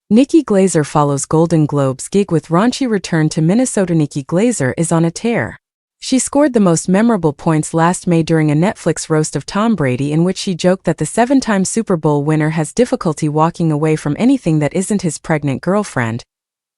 Nikki Glaser follows Golden Globes gig with raunchy return to Minnesota. Nikki Glaser is on a tear. She scored the most memorable points last May during a Netflix roast of Tom Brady in which she joked that the 7-time Super Bowl winner has difficulty walking away from anything that isn't his pregnant girlfriend.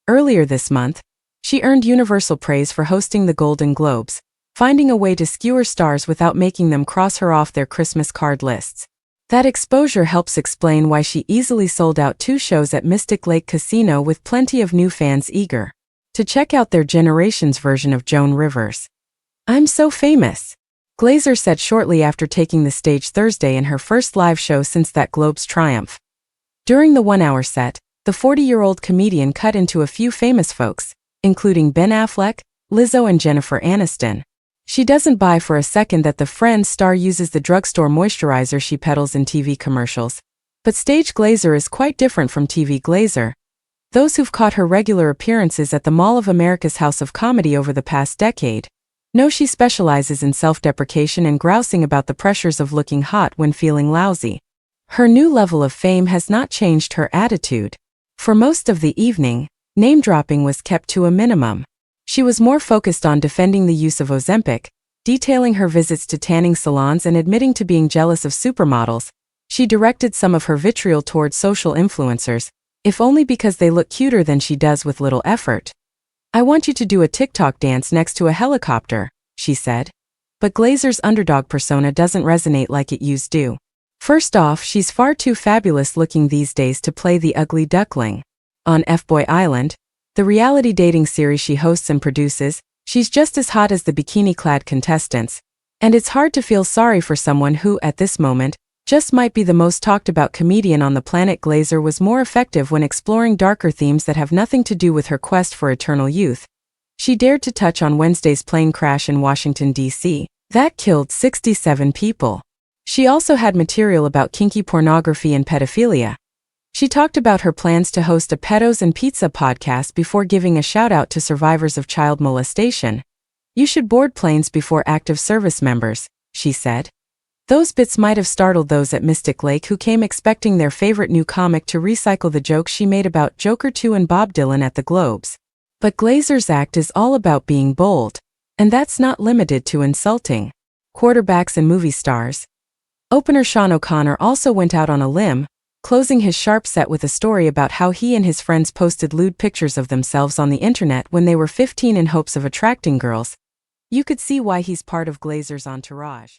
Earlier this month, she earned universal praise for hosting the Golden Globes, finding a way to skewer stars without making them cross her off their Christmas card lists. That exposure helps explain why she easily sold out 2 shows at Mystic Lake Casino with plenty of new fans eager to check out their generation's version of Joan Rivers. "I'm so famous," Glaser said shortly after taking the stage Thursday in her first live show since that Globe's triumph. During the 1-hour set, the 40-year-old comedian cut into a few famous folks, including Ben Affleck, Lizzo and Jennifer Aniston. She doesn't buy for a second that the Friends star uses the drugstore moisturizer she peddles in TV commercials. But stage Glaser is quite different from TV Glaser. Those who've caught her regular appearances at the Mall of America's House of Comedy over the past decade know she specializes in self-deprecation and grousing about the pressures of looking hot when feeling lousy. Her new level of fame has not changed her attitude. For most of the evening, name-dropping was kept to a minimum. She was more focused on defending the use of Ozempic, detailing her visits to tanning salons and admitting to being jealous of supermodels. She directed some of her vitriol towards social influencers, if only because they look cuter than she does with little effort. "I want you to do a TikTok dance next to a helicopter," she said. But Glaser's underdog persona doesn't resonate like it used to. First off, she's far too fabulous looking these days to play the ugly duckling. On F-Boy Island, the reality dating series she hosts and produces, she's just as hot as the bikini-clad contestants, and it's hard to feel sorry for someone who, at this moment, just might be the most talked-about comedian on the planet. Glaser was more effective when exploring darker themes that have nothing to do with her quest for eternal youth. She dared to touch on Wednesday's plane crash in Washington, D.C. that killed 67 people. She also had material about kinky pornography and pedophilia. She talked about her plans to host a Pedos and Pizza podcast before giving a shout-out to survivors of child molestation. "You should board planes before active service members," she said. Those bits might have startled those at Mystic Lake who came expecting their favorite new comic to recycle the jokes she made about Joker 2 and Bob Dylan at the Globes. But Glaser's act is all about being bold, and that's not limited to insulting quarterbacks and movie stars. Opener Sean O'Connor also went out on a limb, closing his sharp set with a story about how he and his friends posted lewd pictures of themselves on the internet when they were 15 in hopes of attracting girls. You could see why he's part of Glaser's entourage.